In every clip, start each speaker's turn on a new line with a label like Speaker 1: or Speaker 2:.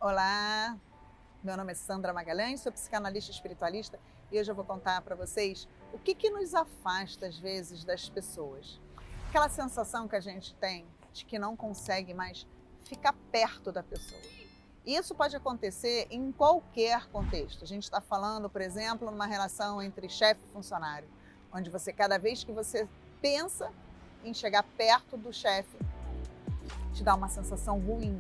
Speaker 1: Olá, meu nome é Sandra Magalhães, sou psicanalista espiritualista e hoje eu vou contar para vocês o que nos afasta às vezes das pessoas. Aquela sensação que a gente tem de que não consegue mais ficar perto da pessoa. E isso pode acontecer em qualquer contexto. A gente está falando, por exemplo, numa relação entre chefe e funcionário, onde cada vez que você pensa em chegar perto do chefe, te dá uma sensação ruim.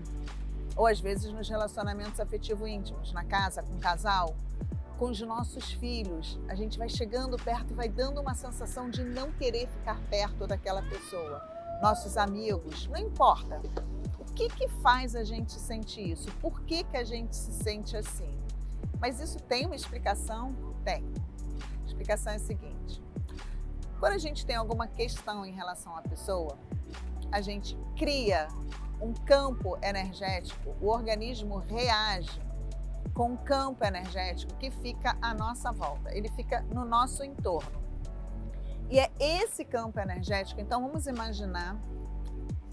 Speaker 1: Ou às vezes nos relacionamentos afetivos íntimos, na casa, com o casal, com os nossos filhos, a gente vai chegando perto e vai dando uma sensação de não querer ficar perto daquela pessoa. Nossos amigos, não importa. O que faz a gente sentir isso? Por que a gente se sente assim? Mas isso tem uma explicação? Tem. A explicação é a seguinte: quando a gente tem alguma questão em relação à pessoa, a gente cria um campo energético, o organismo reage com um campo energético que fica à nossa volta, ele fica no nosso entorno. E é esse campo energético, então vamos imaginar,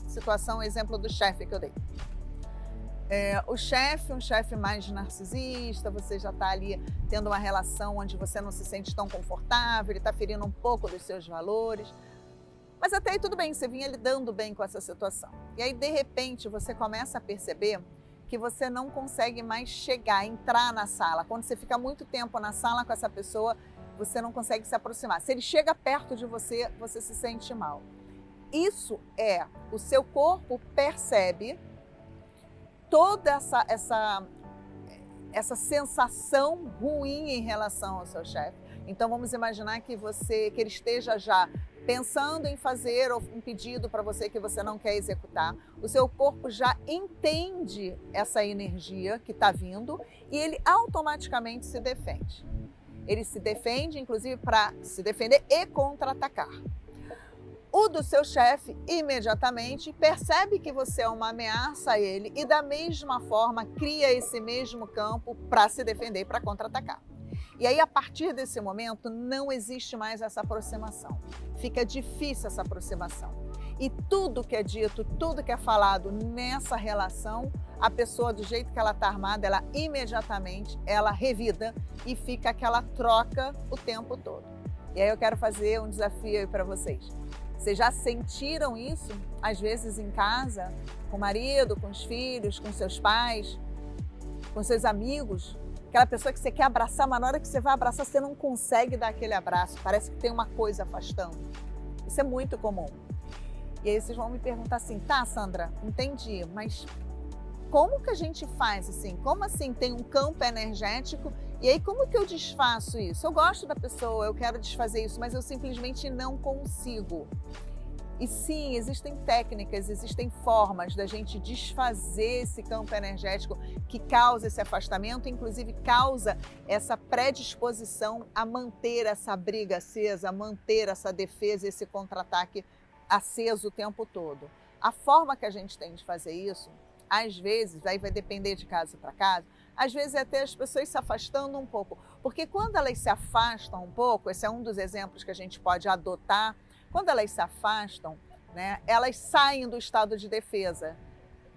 Speaker 1: situação, exemplo do chefe que eu dei. Um chefe mais narcisista, você já está ali tendo uma relação onde você não se sente tão confortável, ele está ferindo um pouco dos seus valores. Mas até aí tudo bem, você vinha lidando bem com essa situação. E aí, de repente, você começa a perceber que você não consegue mais entrar na sala. Quando você fica muito tempo na sala com essa pessoa, você não consegue se aproximar. Se ele chega perto de você, você se sente mal. Isso o seu corpo percebe toda essa sensação ruim em relação ao seu chefe. Então vamos imaginar que ele esteja já pensando em fazer um pedido para você que você não quer executar. O seu corpo já entende essa energia que está vindo e ele automaticamente se defende. Ele se defende, inclusive, para se defender e contra-atacar. O do seu chefe imediatamente percebe que você é uma ameaça a ele e da mesma forma cria esse mesmo campo para se defender e para contra-atacar. E aí, a partir desse momento, não existe mais essa aproximação. Fica difícil essa aproximação. E tudo que é dito, tudo que é falado nessa relação, a pessoa, do jeito que ela está armada, ela imediatamente, revida e fica aquela troca o tempo todo. E aí eu quero fazer um desafio aí para vocês. Vocês já sentiram isso, às vezes em casa, com o marido, com os filhos, com seus pais, com seus amigos? Aquela pessoa que você quer abraçar, mas na hora que você vai abraçar, você não consegue dar aquele abraço. Parece que tem uma coisa afastando. Isso é muito comum. E aí vocês vão me perguntar assim, tá, Sandra, entendi, mas como que a gente faz assim? Como assim tem um campo energético e aí como que eu desfaço isso? Eu gosto da pessoa, eu quero desfazer isso, mas eu simplesmente não consigo. E sim, existem técnicas, existem formas da gente desfazer esse campo energético que causa esse afastamento, inclusive causa essa predisposição a manter essa briga acesa, a manter essa defesa, esse contra-ataque aceso o tempo todo. A forma que a gente tem de fazer isso, às vezes, aí vai depender de caso para caso, às vezes é até as pessoas se afastando um pouco, porque quando elas se afastam um pouco, esse é um dos exemplos que a gente pode adotar. Quando elas se afastam, né, elas saem do estado de defesa.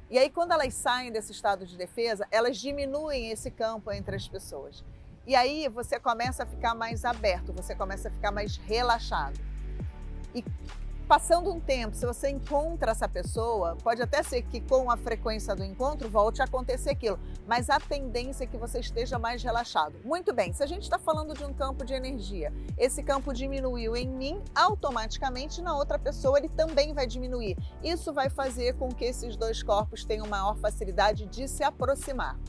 Speaker 1: E aí, quando elas saem desse estado de defesa, elas diminuem esse campo entre as pessoas. E aí você começa a ficar mais aberto, você começa a ficar mais relaxado. E passando um tempo, se você encontra essa pessoa, pode até ser que com a frequência do encontro volte a acontecer aquilo, mas a tendência é que você esteja mais relaxado. Muito bem, se a gente está falando de um campo de energia, esse campo diminuiu em mim, automaticamente na outra pessoa ele também vai diminuir. Isso vai fazer com que esses dois corpos tenham maior facilidade de se aproximar.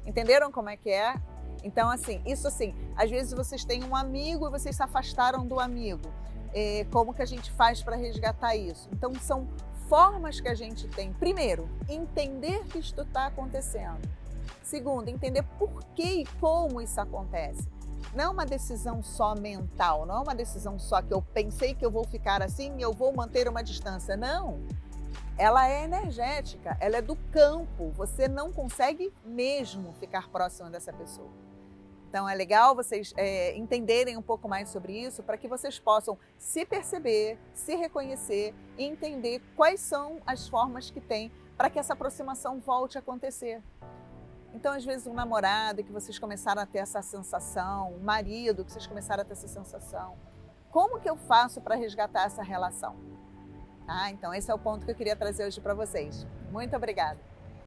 Speaker 1: Entenderam como é que é? Então, assim, isso assim, às vezes vocês têm um amigo e vocês se afastaram do amigo. Como que a gente faz para resgatar isso? Então, são formas que a gente tem. Primeiro, entender que isto está acontecendo. Segundo, entender por que e como isso acontece. Não é uma decisão só mental, não é uma decisão só que eu pensei que eu vou ficar assim e eu vou manter uma distância. Não, ela é energética, ela é do campo. Você não consegue mesmo ficar próximo dessa pessoa. Então é legal vocês entenderem um pouco mais sobre isso para que vocês possam se perceber, se reconhecer e entender quais são as formas que tem para que essa aproximação volte a acontecer. Então, às vezes, um namorado que vocês começaram a ter essa sensação, um marido que vocês começaram a ter essa sensação, como que eu faço para resgatar essa relação? Então esse é o ponto que eu queria trazer hoje para vocês. Muito obrigada!